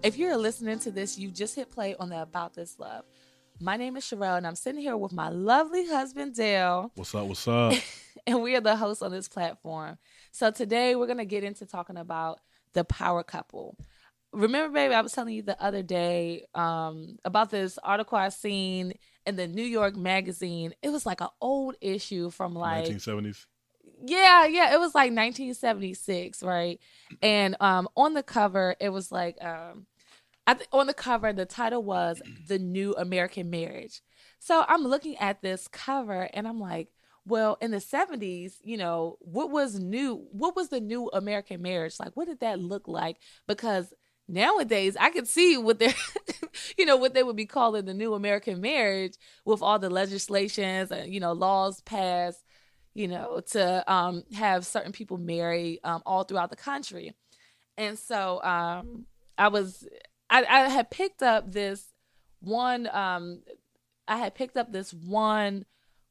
If you're listening to this, you just hit play on the About This Love. My name is Sherelle, and I'm sitting here with my lovely husband, Dale. What's up? What's up? And we are the hosts on this platform. So today we're going to get into talking about the power couple. Remember, baby, I was telling you the other day about this article I seen in the New York Magazine. It was like an old issue from like 1970s. yeah, it was like 1976, right? And on the cover, it was like on the cover, the title was "The New American Marriage." So I'm looking at this cover, and I'm like, well, in the 70s, what was new? What was the new American marriage like? What did that look like? Because nowadays, I could see what they're, what they would be calling the new American marriage with all the legislations and laws passed to have certain people marry all throughout the country. And so I was, I had picked up this one,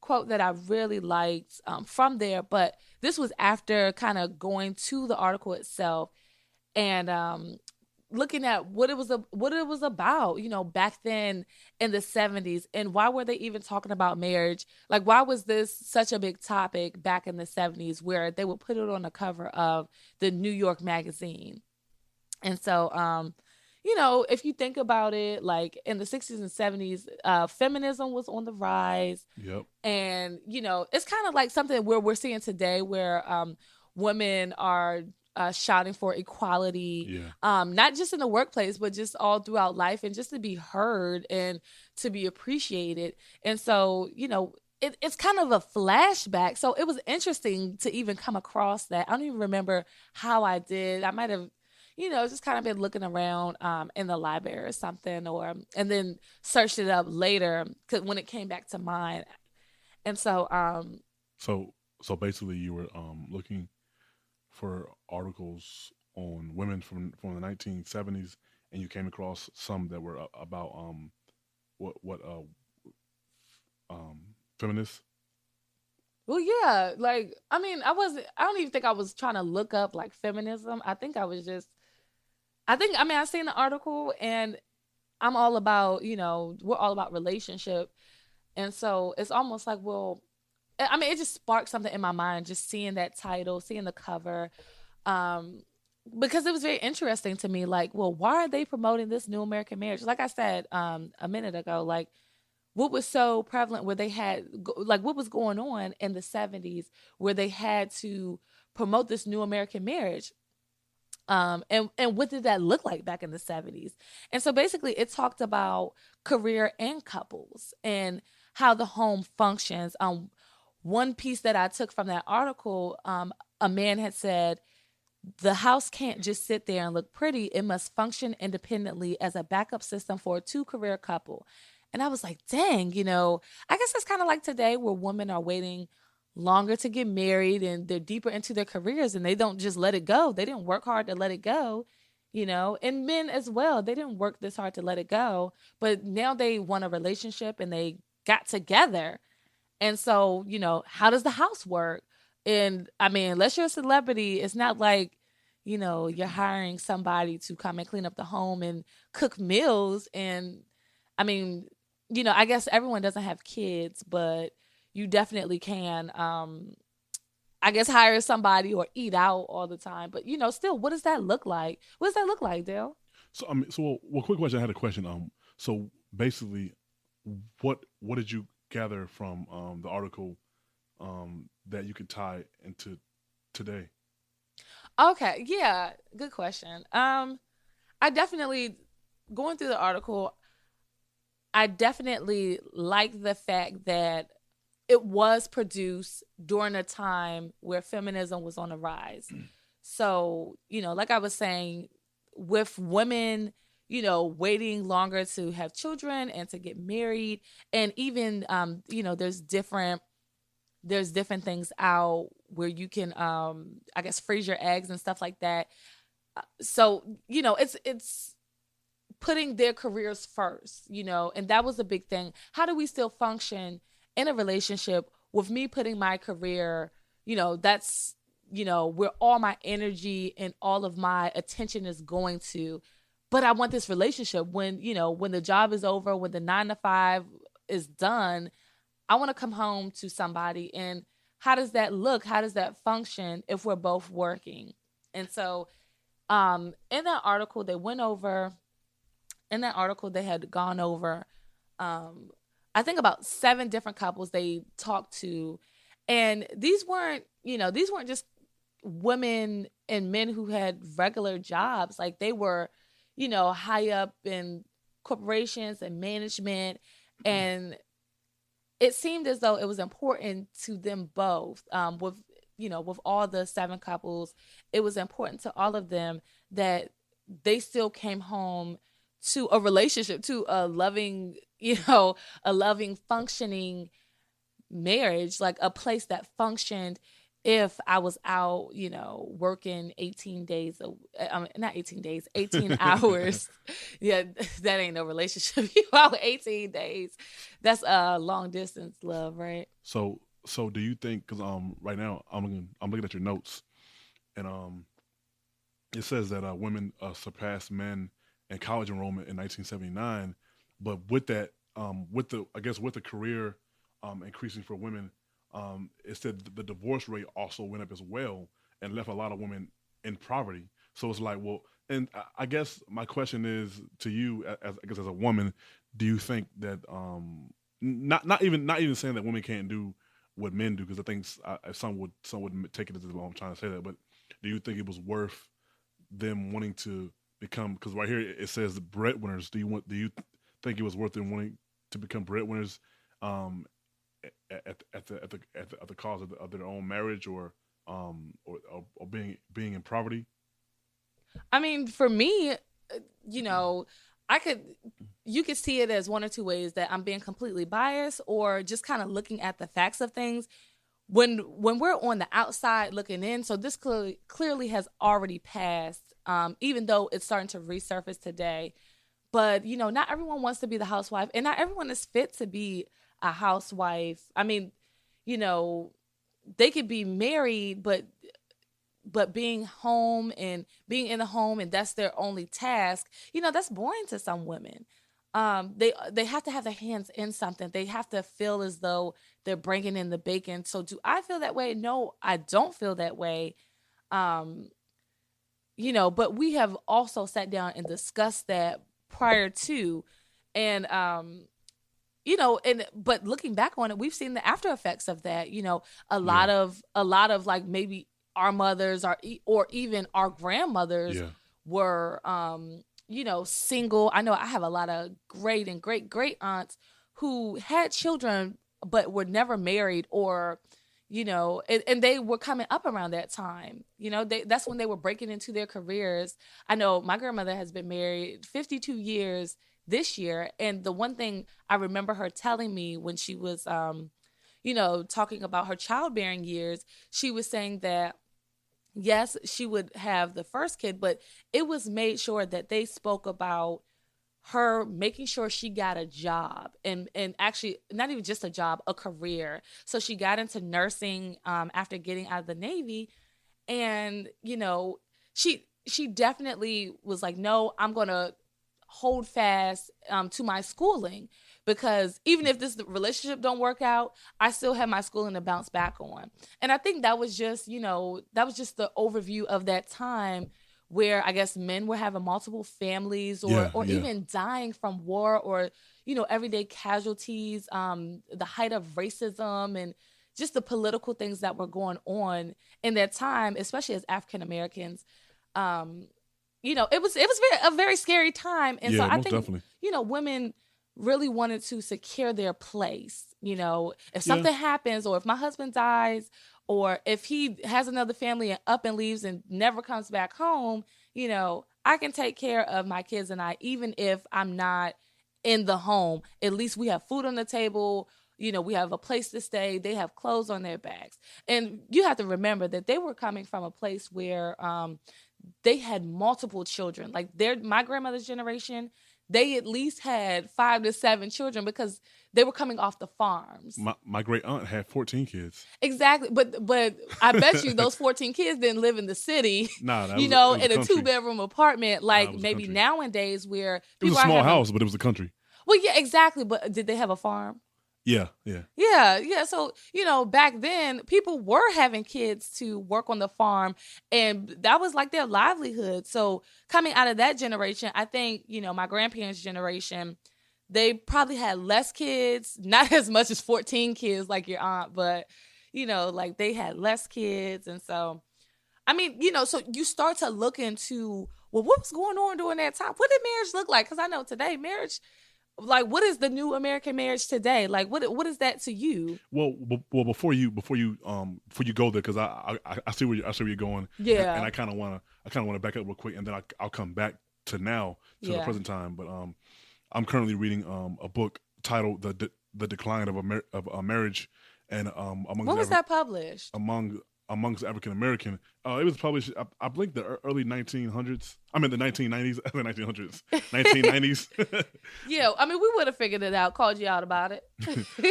quote that I really liked from there, but this was after kind of going to the article itself and looking at what it was about, back then in the 70s, and why were they even talking about marriage? Like, why was this such a big topic back in the 70s where they would put it on the cover of the New York magazine? And so if you think about it, like in the 60s and 70s, feminism was on the rise. Yep. And it's kind of like something where we're seeing today where women are shouting for equality, Yeah. not just in the workplace, but just all throughout life, and just to be heard and to be appreciated. And so, it's kind of a flashback. So it was interesting to even come across that. I don't even remember how I did. I might have, just kind of been looking around in the library or something, and then searched it up later when it came back to mind. And so, So basically, you were looking for articles on women from the 1970s, and you came across some that were about what feminists. well, yeah, like, I mean, I don't even think I was trying to look up like feminism. I mean, I seen the article, and I'm all about, we're all about relationship. And so it's almost like, well, I mean, it just sparked something in my mind, just seeing that title, seeing the cover, um, because it was very interesting to me. Like, well, why are they promoting this new American marriage? Like I said a minute ago, like, what was so prevalent where they had, like, what was going on in the 70s where they had to promote this new American marriage? And what did that look like back in the 70s? And so basically it talked about career and couples and how the home functions. One piece that I took from that article, a man had said, the house can't just sit there and look pretty. It must function independently as a backup system for a two-career couple. And I was like, dang, I guess it's kind of like today where women are waiting longer to get married and they're deeper into their careers and they don't just let it go. They didn't work hard to let it go, and men as well. They didn't work this hard to let it go, but now they want a relationship and they got together. And so, how does the house work? And I mean, unless you're a celebrity, it's not like, you're hiring somebody to come and clean up the home and cook meals. And I mean, I guess everyone doesn't have kids, but you definitely can, I guess, hire somebody or eat out all the time. But, still, what does that look like? What does that look like, Dale? So quick question. I had a question. So basically, what did you gather from the article that you could tie into today? Okay, yeah, good question. I definitely, going through the article, I definitely like the fact that it was produced during a time where feminism was on the rise. So, like I was saying, with women, waiting longer to have children and to get married, and even, there's different things out where you can, I guess, freeze your eggs and stuff like that. So, it's putting their careers first, and that was a big thing. How do we still function in a relationship with me putting my career, that's, where all my energy and all of my attention is going to, but I want this relationship when, when the job is over, when the 9 to 5 is done, I want to come home to somebody. And how does that look? How does that function if we're both working? And so, in that article, they had gone over, um, I think about 7 different couples they talked to. And these weren't just women and men who had regular jobs. Like they were, high up in corporations and management. And it seemed as though it was important to them both, with all the 7 couples, it was important to all of them that they still came home to a relationship, to a loving, a loving, functioning marriage, like a place that functioned. If I was out, working 18 days, not 18 days, 18 hours. Yeah, that ain't no relationship. You out 18 days. That's a long distance love, right? So do you think? Because right now I'm looking at your notes, and it says that women surpassed men in college enrollment in 1979, but with that, with the I guess with the career increasing for women, it said the divorce rate also went up as well and left a lot of women in poverty. So it's like, well, and I guess my question is to you, as I guess as a woman, do you think that not even saying that women can't do what men do, because I think some would take it as well. I'm trying to say that, but do you think it was worth them wanting to become? Because right here it says the breadwinners. Do you think it was worth them wanting to become breadwinners? Um, at the cost of their own marriage, or being in poverty. I mean, for me, you know, I could you could see it as one or two ways, that I'm being completely biased or just kind of looking at the facts of things. When we're on the outside looking in, so this clearly has already passed, even though it's starting to resurface today. But not everyone wants to be the housewife, and not everyone is fit to be a housewife. I mean, you know, they could be married, but being home and being in the home, and that's their only task, that's boring to some women. They have to have their hands in something. They have to feel as though they're bringing in the bacon. So do I feel that way? No, I don't feel that way. um but we have also sat down and discussed that prior to. And and but looking back on it, we've seen the after effects of that. Yeah, A lot of, like, maybe our mothers, or even our grandmothers yeah, were single. I know I have a lot of great and great great aunts who had children but were never married, or and they were coming up around that time. That's when they were breaking into their careers. I know my grandmother has been married 52 years this year, and the one thing I remember her telling me when she was talking about her childbearing years, she was saying that yes, she would have the first kid, but it was made sure that they spoke about her making sure she got a job, and actually not even just a job, a career. So she got into nursing after getting out of the Navy. And she definitely was like, no, I'm gonna hold fast to my schooling, because even if this relationship don't work out, I still have my schooling to bounce back on. And I think that was just the overview of that time, where I guess men were having multiple families, or yeah, or yeah, even dying from war, or everyday casualties, the height of racism, and just the political things that were going on in that time, especially as African Americans. um it was a very scary time. And so yeah. I Most think definitely. women really wanted to secure their place. If Yeah, something happens, or if my husband dies, or if he has another family and up and leaves and never comes back home, I can take care of my kids and I, even if I'm not in the home. At least we have food on the table. We have a place to stay. They have clothes on their backs. And you have to remember that they were coming from a place where they had multiple children. Like my grandmother's generation, they at least had 5 to 7 children because they were coming off the farms. My great aunt had 14 kids. Exactly, but I bet you those 14 kids didn't live in the city, Nah, that you was know, it was in a country. 2-bedroom apartment Nah, it like was maybe country. nowadays where It was people a are small having. house, but it was the country. Well, yeah, exactly. But did they have a farm? Yeah, yeah. Yeah. So, you know, back then people were having kids to work on the farm and that was like their livelihood. So, coming out of that generation, I think, you know, my grandparents' generation, they probably had less kids, not as much as 14 kids like your aunt, but, you know, like they had less kids. And so, I mean, you know, so you start to look into, well, what was going on during that time? What did marriage look like? Because I know today, marriage, like, what is the new American marriage today? Like, what is that to you? Well, before you go there, because I see where you're going, and Yeah, I kind of want to back up real quick, and then I'll come back to now to the yeah. present time. But I'm currently reading a book titled the Decline of Marriage, and When was that published? amongst African American. It was published, I believe, the early 1900s. I mean, the 1990s, the 1900s, 1990s. Yeah, I mean, we would have figured it out, called you out about it.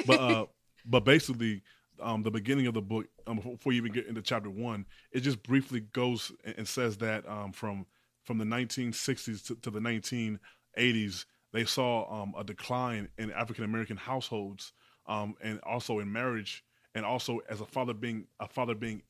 But basically, the beginning of the book, before you even get into chapter 1, it just briefly goes and says that from the 1960s to the 1980s, they saw a decline in African American households, and also in marriage, and also as a father being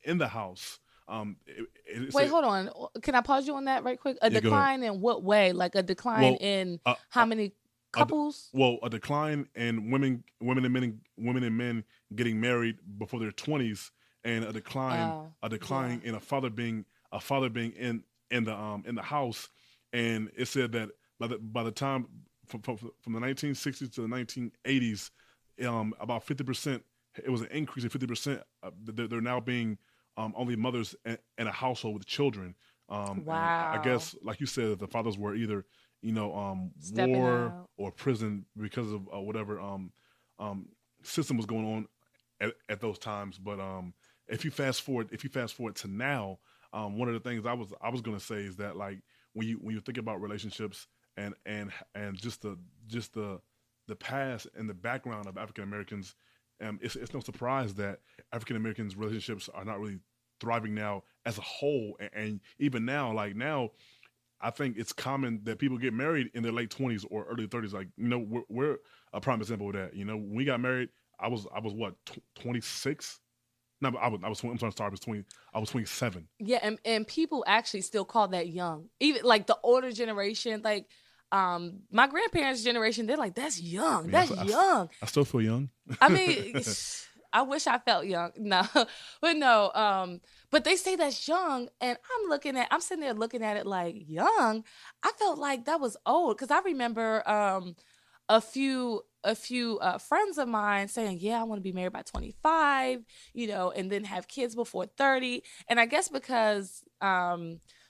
in the house. Wait, hold on. Can I pause you on that right quick? A Yeah, go ahead. decline in what way? Like a decline Well, in uh, how uh, many a, couples? a decline in women and men getting married before their 20s, and a decline Yeah. in a father being in the house. And it said that by the time from the 1960s to the 1980s, about 50%, it was an increase of 50%. They're now being only mothers in a household with children. And I Wow. guess, like you said, the fathers were either Stepping war out. or prison because of whatever system was going on at those times. But if you fast forward to now, one of the things I was going to say is that, like, when you think about relationships and just the past and the background of African Americans, it's no surprise that African Americans relationships are not really thriving now as a whole. And even now, like now, I think it's common that people get married in their late 20s or early 30s. Like, you know, we're a prime example of that. You know, when we got married, I was what, 26. No, I was 20, I'm sorry, I was 20. I was 27. Yeah, and people actually still call that young. Even like the older generation, like my grandparents' generation, they're like, that's young. Yeah, That's young. I still feel young. I mean, I wish I felt young. No, but no. But they say that's young, and I'm sitting there looking at it like young. I felt like that was old because I remember a few friends of mine saying, "Yeah, I want to be married by 25, you know, and then have kids before 30." And I guess because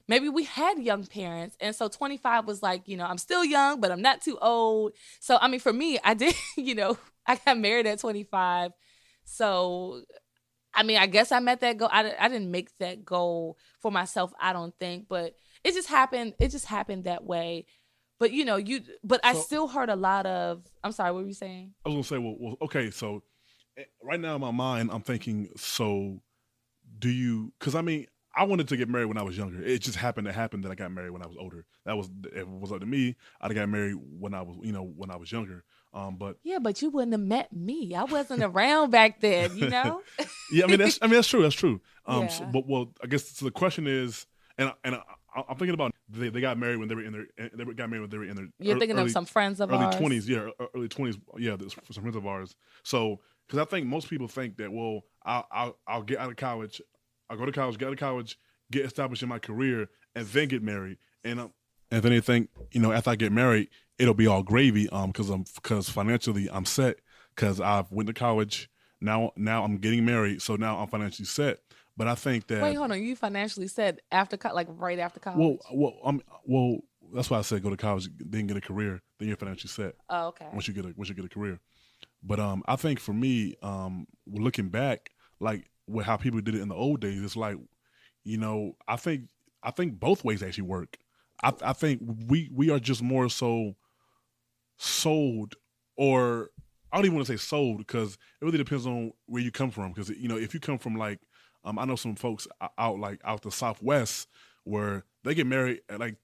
maybe we had young parents, and so 25 was like, you know, I'm still young, but I'm not too old. So I mean, for me, I did, you know, I got married at 25. So I mean, I guess I met that goal. I didn't make that goal for myself, I don't think, but it just happened. It just happened that way. But you know, but I So still heard a lot of. I'm sorry, what were you saying? I was gonna say, okay, so right now in my mind, I'm thinking, so do you? Because I mean, I wanted to get married when I was younger. It just happened to happen that I got married when I was older. That was, if it was up to me, I'd have got married when I was, when I was younger. But Yeah, but you wouldn't have met me. I wasn't around back then, you know? yeah, I mean that's true. That's true. Yeah. But well, I guess so the question is, I'm thinking about they got married when they got married when they were in their You're thinking of early some friends of early ours. 20s, yeah, early 20s, yeah. There's some friends of ours. So because I think most people think that, well, I'll get out of college, I'll go to college, get out of college, get established in my career, and then get married. And then they think, after I get married, it'll be all gravy. Because financially I'm set, because I've went to college. Now I'm getting married, so now I'm financially set. But I think Wait, that, hold on. You financially said after, like right after well, college? well, that's why I said go to college, then get a career, then you're financially set Oh, okay. once you get a career. But I think for me, looking back, like with how people did it in the old days, it's like, I think both ways actually work. I think we are just more so sold, or I don't even want to say sold, because it really depends on where you come from. Because if you come from like, I know some folks out like out the Southwest where they get married at like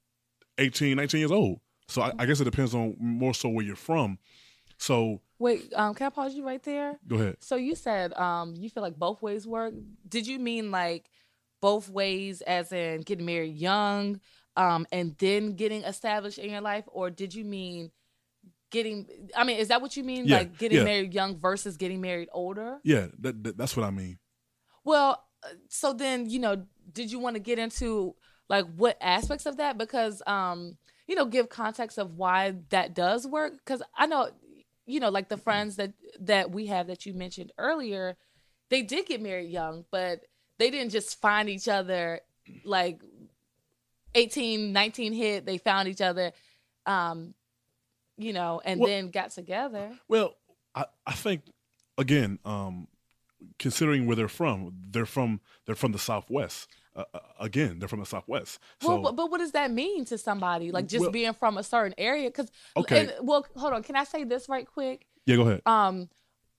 18, 19 years old. So I guess it depends on more so where you're from. So Wait, can I pause you right there? go ahead. So you said you feel like both ways work. Did you mean like both ways as in getting married young and then getting established in your life, or did you mean getting I mean, is that what you mean? Yeah, Like getting yeah, married young versus getting married older? yeah. That's what I mean. Well, so then, did you want to get into like what aspects of that? Because give context of why that does work. Because I know, like the friends that we have that you mentioned earlier, they did get married young, but they didn't just find each other like 18, 19 hit. They found each other, um, and Well, then got together. well, I think again, considering where they're from the Southwest. Again, they're from the Southwest. Well, So but what does that mean to somebody? Like just well, being from a certain area? Because, okay, and well, hold on. Can I say this right quick? yeah, go ahead. Um,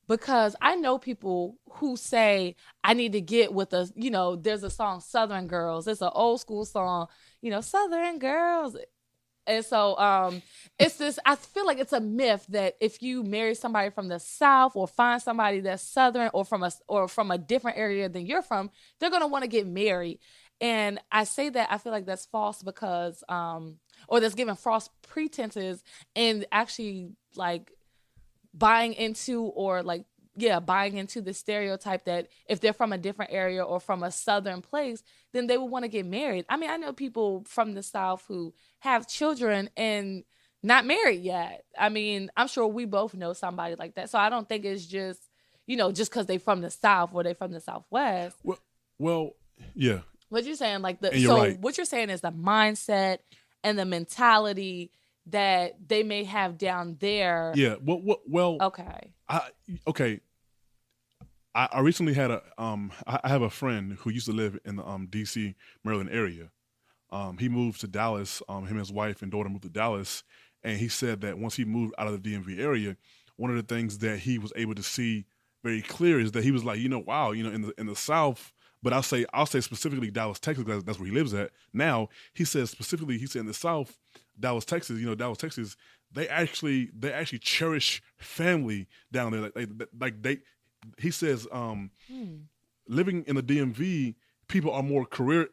because I know people who say I need to get with a, there's a song Southern Girls. It's an old school song, Southern Girls. And so it's this I feel like it's a myth that if you marry somebody from the South or find somebody that's Southern or from a different area than you're from, they're gonna want to get married. And I say that I feel like that's false because or that's giving false pretenses and actually like buying into or like buying into the stereotype that if they're from a different area or from a southern place, then they would want to get married. I mean, I know people from the South who have children and not married yet. I mean, I'm sure we both know somebody like that. So I don't think it's just, just because they from the South or they from the Southwest. Well, yeah, What you're saying, like and you're right. what you're saying is the mindset and the mentality that they may have down there. Yeah. Well. Okay. Okay. I recently had I have a friend who used to live in the D.C. Maryland area. He moved to Dallas. Him and his wife and daughter moved to Dallas, and he said that once he moved out of the DMV area, one of the things that he was able to see very clear is that he was like, wow, in the South. But I'll say specifically Dallas, Texas, because that's where he lives at now. He said specifically, he said in the South, Dallas, Texas, Dallas, Texas, they actually cherish family down there. He says, living in the DMV, people are more career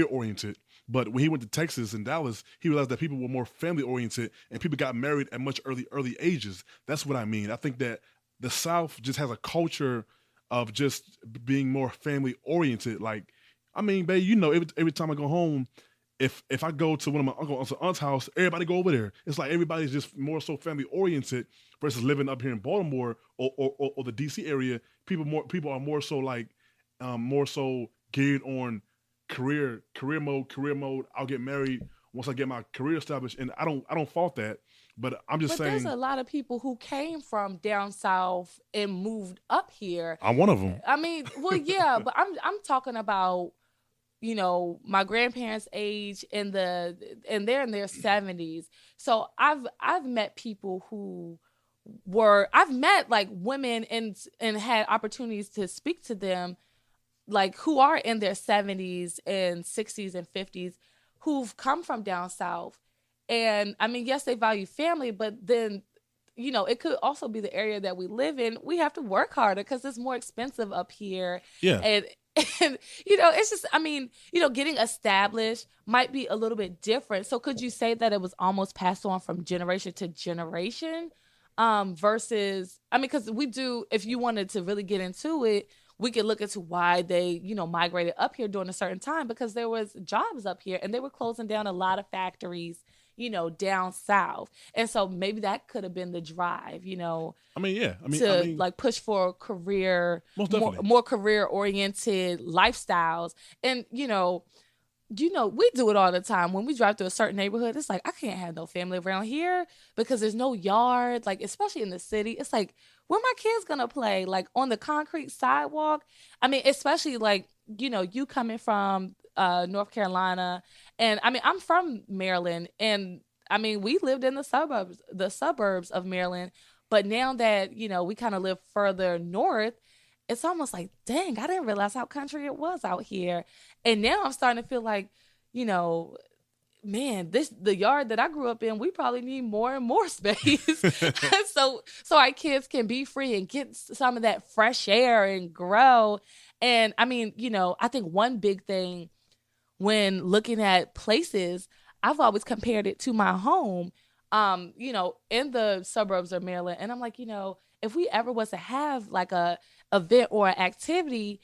oriented. But when he went to Texas and Dallas, he realized that people were more family oriented and people got married at much early ages. That's what I mean. I think that the South just has a culture of just being more family oriented. Like, I mean, babe, every time I go home, if I go to one of my uncle's aunt's house, everybody go over there. It's like everybody's just more so family oriented versus living up here in Baltimore or the DC area. People are more so like more so geared on career mode. I'll get married once I get my career established, and I don't fault that. But I'm just saying, there's a lot of people who came from down south and moved up here. I'm one of them. I mean, well, yeah, but I'm talking about my grandparents' age and they're in their 70s. So I've met people who I've met like women and had opportunities to speak to them like who are in their 70s and 60s and 50s who've come from down south. And I mean, yes, they value family, but then it could also be the area that we live in. We have to work harder because it's more expensive up here. Yeah. And it's just, I mean, getting established might be a little bit different. So could you say that it was almost passed on from generation to generation versus, I mean, because we do, if you wanted to really get into it, we could look into why they, migrated up here during a certain time because there was jobs up here and they were closing down a lot of factories, down south. And so maybe that could have been the drive, I mean, yeah. to like push for more career oriented lifestyles. And, we do it all the time. When we drive through a certain neighborhood, it's like, I can't have no family around here because there's no yard. Like, especially in the city, it's like, where my kids gonna play? Like on the concrete sidewalk? I mean, especially like, you coming from North Carolina. And I mean, I'm from Maryland and I mean, we lived in the suburbs of Maryland, but now that, we kind of live further north, it's almost like, dang, I didn't realize how country it was out here. And now I'm starting to feel like, you know, man, the yard that I grew up in, we probably need more and more space. So our kids can be free and get some of that fresh air and grow. And I mean, I think one big thing when looking at places, I've always compared it to my home, in the suburbs of Maryland. And I'm like, if we ever was to have like a event or an activity,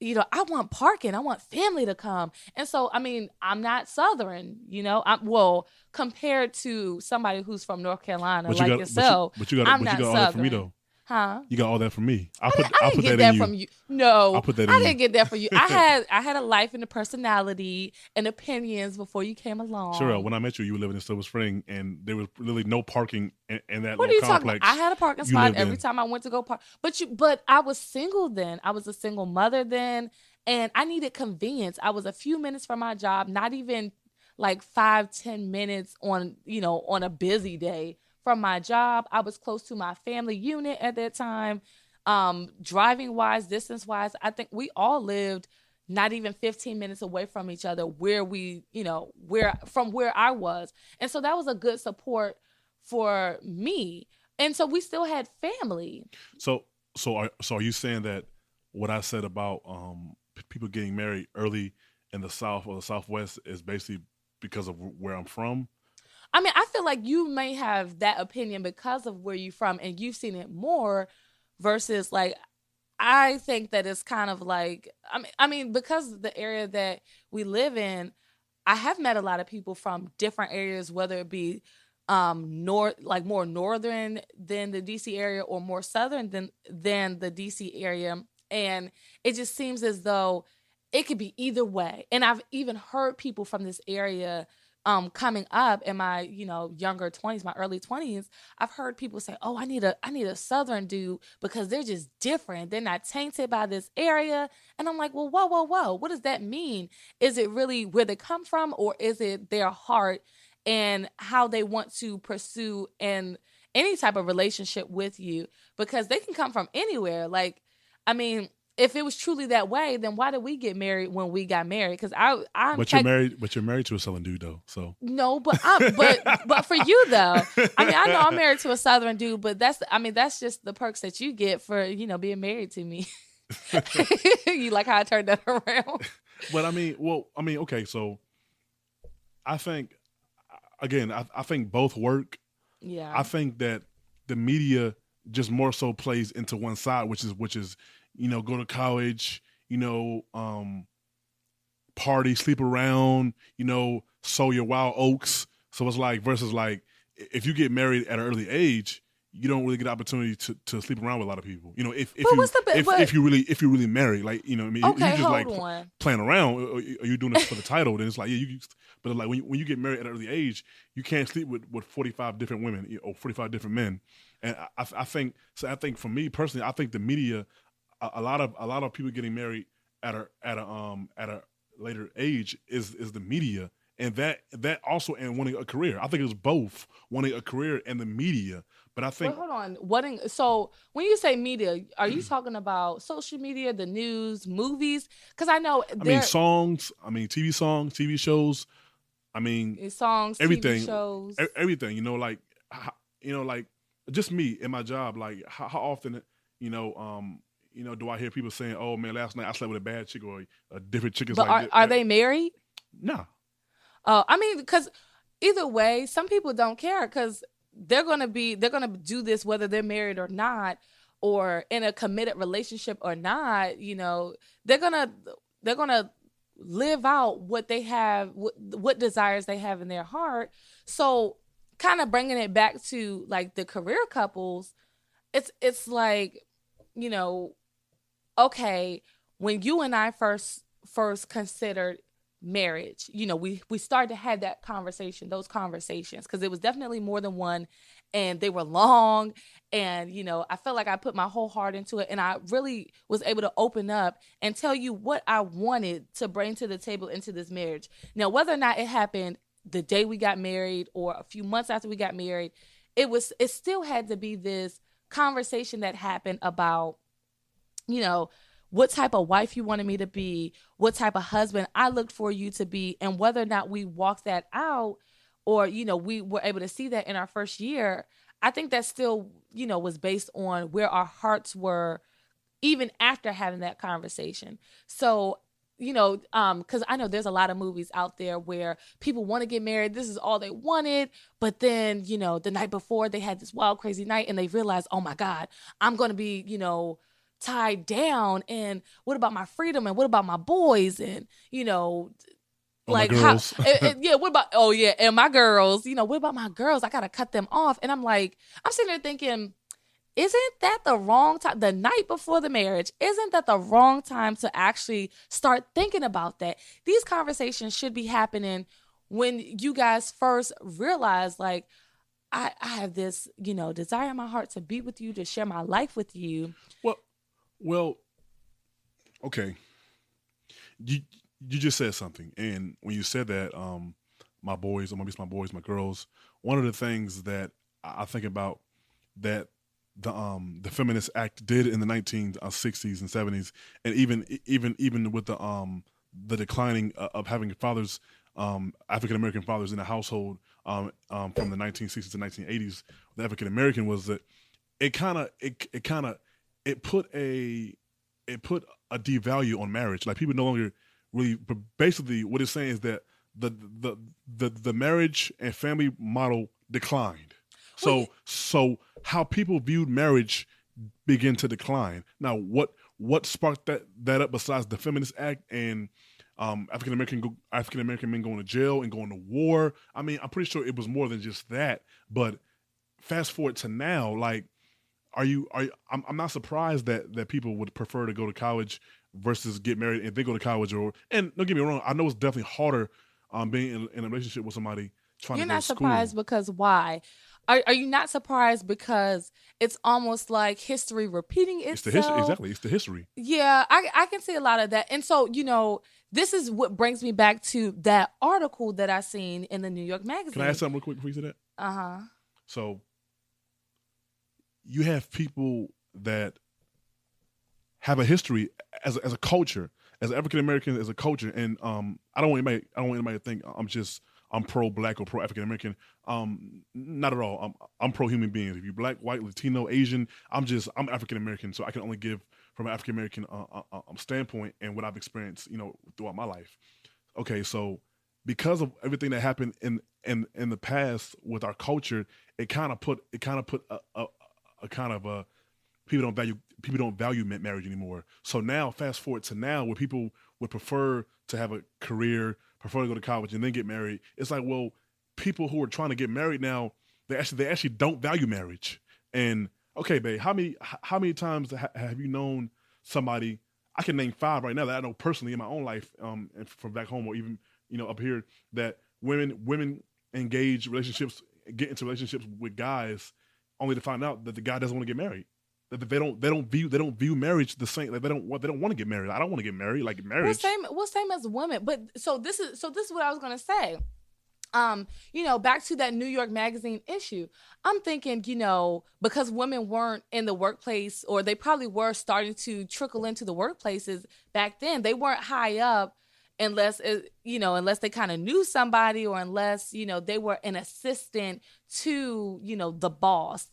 I want parking. I want family to come. And so, I mean, I'm not Southern, compared to somebody who's from North Carolina But like yourself. I'm you not got all Southern. that from me though. Huh? You got all that from me. I didn't get that from you. No, I'll put that in I you. didn't get that from you. I had a life and a personality and opinions before you came along. Sure. When I met you, you were living in Silver Spring, and there was literally no parking in that What are little you complex. talking about? I had a parking spot every time I went to go park. But I was single then. I was a single mother then, and I needed convenience. I was a few minutes from my job, not even like 5-10 minutes on a busy day from my job. I was close to my family unit at that time. Driving wise, distance wise, I think we all lived not even 15 minutes away from each other where where I was. And so that was a good support for me. And so we still had family. So are you saying that what I said about people getting married early in the South or the Southwest is basically because of where I'm from? I mean, I feel like you may have that opinion because of where you're from and you've seen it more versus like, I think that it's kind of like, I mean, because of the area that we live in, I have met a lot of people from different areas, whether it be north, like more northern than the DC area or more southern than the DC area. And it just seems as though it could be either way. And I've even heard people from this area coming up in my, younger 20s, my early 20s, I've heard people say, "Oh, I need a Southern dude because they're just different. They're not tainted by this area." And I'm like, "Well, whoa, whoa, whoa. What does that mean? Is it really where they come from, or is it their heart and how they want to pursue any type of relationship with you? Because they can come from anywhere. Like, I mean, if it was truly that way, then why did we get married when we got married? Because I'm. But you're married. But you're married to a Southern dude, though. So no, but for you though, I mean, I know I'm married to a Southern dude, but that's just the perks that you get for being married to me. You like how I turned that around? But okay. So I think again, I think both work. Yeah. I think that the media just more so plays into one side, which is go to college, party, sleep around, sow your wild oats. So it's like versus like if you get married at an early age, you don't really get the opportunity to sleep around with a lot of people. If you really married, like Okay, you just hold like on. playing around, or you doing this for the title, then it's like but like when you get married at an early age, you can't sleep with 45 different women or 45 different men, and I think for me personally, I think the media. A lot of people getting married at a later age is the media, and that also and wanting a career. I think it's both wanting a career and the media. But I think hold on. So when you say media, are you talking about social media, the news, movies? Because I know songs. TV songs, TV shows. Songs, everything, TV shows, everything. Like just me in my job. Like how often do I hear people saying, "Oh man, last night I slept with a bad chick or a different chick"? But are they married? No. Because either way, some people don't care because they're gonna do this whether they're married or not, or in a committed relationship or not. They're gonna live out what they have, what desires they have in their heart. So, kind of bringing it back to like the career couples, it's like, okay, when you and I first considered marriage, we started to have those conversations, because it was definitely more than one, and they were long, and I felt like I put my whole heart into it, and I really was able to open up and tell you what I wanted to bring to the table into this marriage. Now, whether or not it happened the day we got married or a few months after we got married, it still had to be this conversation that happened about, you know, what type of wife you wanted me to be, what type of husband I looked for you to be, and whether or not we walked that out or, we were able to see that in our first year. I think that still, was based on where our hearts were even after having that conversation. So, because I know there's a lot of movies out there where people want to get married. This is all they wanted. But then, the night before they had this wild, crazy night and they realized, oh my God, I'm going to be, tied down. And what about my freedom? And what about my boys? And, Oh, my like how, girls. yeah, what about, oh yeah, and my girls, what about my girls? I got to cut them off. And I'm like, I'm sitting there thinking, isn't that the wrong time? The night before the marriage, isn't that the wrong time to actually start thinking about that? These conversations should be happening when you guys first realize, like, I have this, desire in my heart to be with you, to share my life with you. Well, well, okay. You you just said something, and when you said that, my boys, I'm gonna miss my boys, my girls. One of the things that I think about that the feminist act did in the 1960s and 70s, and even with the declining of having fathers, African American fathers in the household, from the 1960s to 1980s, the African American was that it kind of it put a it put a devalue on marriage. Like people no longer really, but basically what it's saying is that the marriage and family model declined. So how people viewed marriage began to decline. Now what sparked that up besides the Feminist Act and African American men going to jail and going to war? I mean, I'm pretty sure it was more than just that. But fast forward to now, like, I'm not surprised that people would prefer to go to college versus get married if they go to college. And don't get me wrong, I know it's definitely harder being in a relationship with somebody trying You're to go not to school. surprised because why? Are you not surprised because it's almost like history repeating It's the history, itself? exactly. It's the history. Yeah, I can see a lot of that. And so, this is what brings me back to that article that I seen in the New York Can I Magazine. ask something real quick before you say that? Uh-huh. So you have people that have a history as a culture, as African American, as a culture, and I don't want anybody to think I'm pro black or pro African American. Not at all. I'm pro human beings. If you're black, white, Latino, Asian, I'm African American, so I can only give from an African American standpoint and what I've experienced, throughout my life. Okay, so because of everything that happened in the past with our culture, it kind of put a kind of a people don't value marriage anymore. So now, fast forward to now, where people would prefer to have a career, prefer to go to college, and then get married. It's like, well, people who are trying to get married now, they actually don't value marriage. And okay, babe, how many times have you known somebody? I can name 5 right now that I know personally in my own life, and from back home or even up here, that women engage relationships, get into relationships with guys, only to find out that the guy doesn't want to get married. That they don't view marriage the same. Like they don't want to get married. I don't want to get married. Like marriage. Well, same as women. But so this is what I was gonna say. Back to that New York Magazine issue. I'm thinking, because women weren't in the workplace, or they probably were starting to trickle into the workplaces back then. They weren't high up unless they kind of knew somebody, or unless, they were an assistant to, the boss,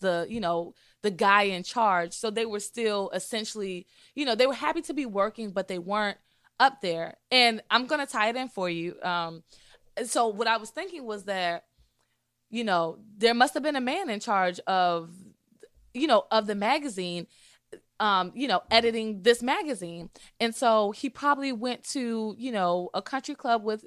the guy in charge. So they were still essentially, they were happy to be working, but they weren't up there. And I'm going to tie it in for you. So what I was thinking was that, there must have been a man in charge of the magazine, editing this magazine. And so he probably went to, a country club with,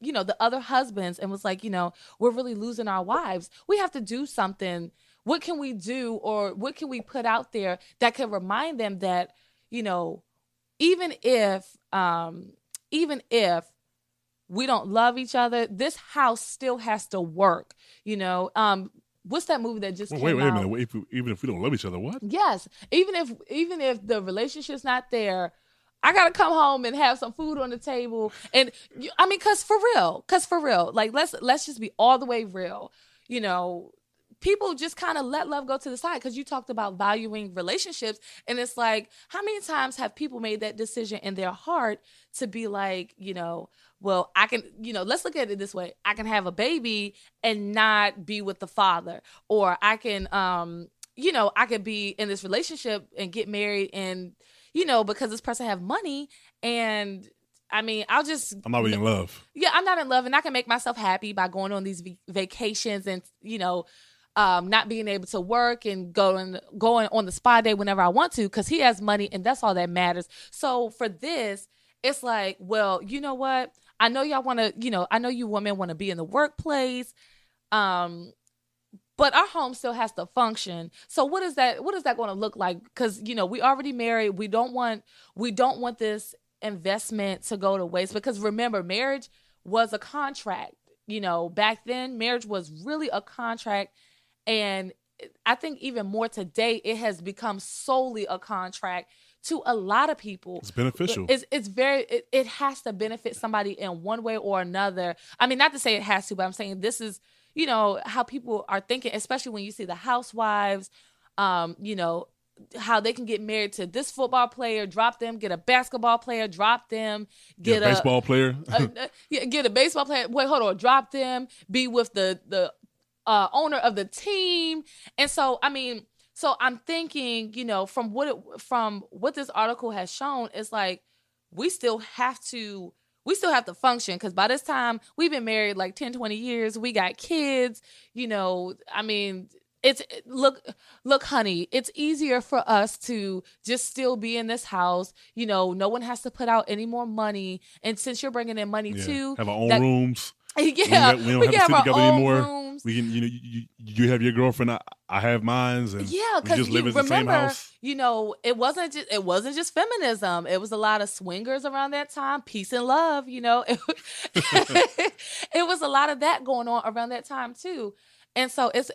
the other husbands, and was like, we're really losing our wives. We have to do something. What can we do, or what can we put out there that can remind them that, even if we don't love each other, this house still has to work. What's that movie that just Well, came wait a out? minute. Even if we don't love each other, what? Yes, even if the relationship's not there, I gotta come home and have some food on the table. And I mean, cause for real, like let's just be all the way real. You know, people just kind of let love go to the side because you talked about valuing relationships, and it's like, how many times have people made that decision in their heart to be like, well, I can, let's look at it this way: I can have a baby and not be with the father, or I can, I could be in this relationship and get married and because this person have money and I mean, I'm not really in love. Yeah, I'm not in love, and I can make myself happy by going on these vacations and not being able to work and going on the spa day whenever I want to because he has money and that's all that matters. So for this, it's like, well, you know what? I know y'all want to, I know you women want to be in the workplace. But our home still has to function. So what is that going to look like? Because we already married. We don't want this investment to go to waste. Because remember, marriage was a contract. Back then, marriage was really a contract, and I think even more today, it has become solely a contract to a lot of people. It's beneficial. It has to benefit somebody in one way or another. I mean, not to say it has to, but I'm saying this is how people are thinking, especially when you see the housewives, how they can get married to this football player, drop them, get a basketball player, drop them, get a baseball player, get a baseball player. Wait, hold on, drop them, be with the owner of the team, and so I mean, so I'm thinking, from what this article has shown, it's like we still have to function because by this time we've been married like 10, 20 years. We got kids, I mean, look, honey, it's easier for us to just still be in this house. No one has to put out any more money. And since you're bringing in money too, have our own rooms. Yeah, we don't have to sit together anymore. Rooms. We can, you have your girlfriend, I have mine, and because just live in the same house. It wasn't just feminism. It was a lot of swingers around that time, peace and love. It was a lot of that going on around that time too. And so it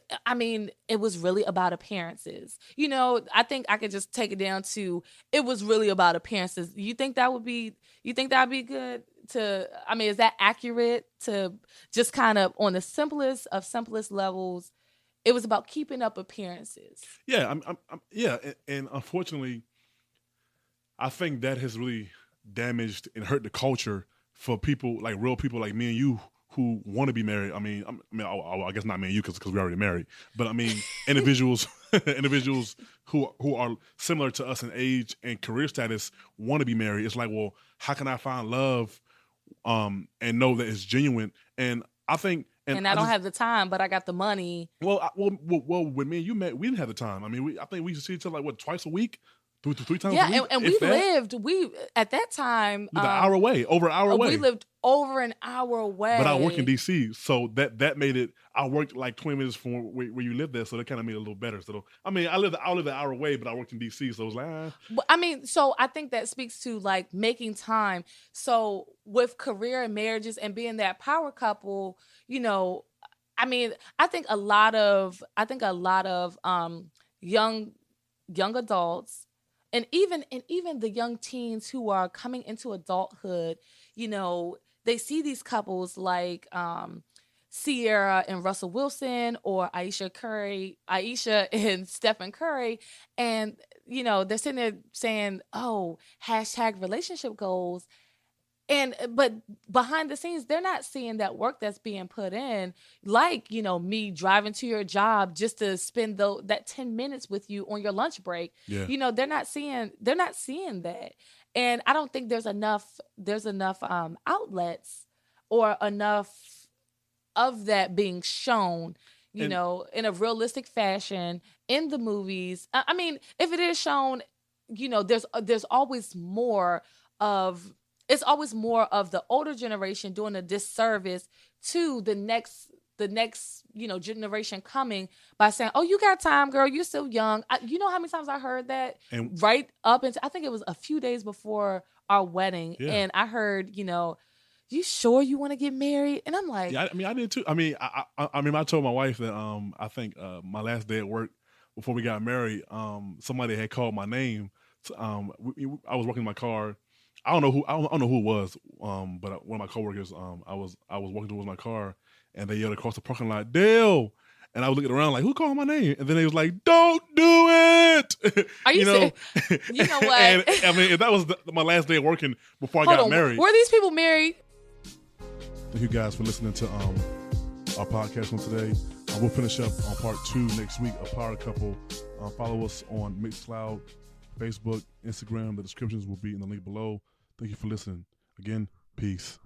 was really about appearances. I think I could just take it down to it was really about appearances. You think that would be good? Is that accurate to just kind of on the simplest of simplest levels? It was about keeping up appearances. Yeah, and unfortunately, I think that has really damaged and hurt the culture for people like real people like me and you who want to be married. I guess not me and you because we're already married, but I mean individuals who are similar to us in age and career status want to be married. It's like, well, how can I find love? And know that it's genuine, and I think, and I don't have the time, but I got the money. Well, when me and you met, we didn't have the time. I mean, I think we used to see each other like twice a week, three times a week. And we at that time an hour away, over an hour away. We lived over an hour away. But I work in DC, so that made it. I worked like 20 minutes from where you live there, so that kind of made it a little better. So I live an hour away, but I worked in DC, so it was like. So I think that speaks to like making time. So with career and marriages and being that power couple, I think a lot of young adults. And even the young teens who are coming into adulthood, they see these couples like Sierra and Russell Wilson or Aisha and Stephen Curry, and they're sitting there saying, "Oh, #relationship goals." But behind the scenes, they're not seeing that work that's being put in, like, me driving to your job just to spend that 10 minutes with you on your lunch break. Yeah. They're not seeing that. And I don't think there's enough outlets or enough of that being shown, in a realistic fashion in the movies. If it is shown, there's always more of it's always more of the older generation doing a disservice to the next generation coming by saying, "Oh, you got time, girl. You're still young." You know how many times I heard that? And right up into, I think it was a few days before our wedding, and I heard, "You sure you want to get married?" And I'm like, "Yeah." I did too. I told my wife that I think my last day at work before we got married, somebody had called my name. I was working in my car. I don't know who it was. But one of my coworkers, I was walking towards my car, and they yelled across the parking lot, "Dale!" And I was looking around like, "Who called my name?" And then they was like, "Don't do it!" Are you know. You know what? And I mean, if that was my last day working before I Hold got on. married. Were these people married? Thank you guys for listening to our podcast on today. We'll finish up on part 2 next week. A Power Couple. Follow us on Mixcloud, Facebook, Instagram. The descriptions will be in the link below. Thank you for listening. Again, peace.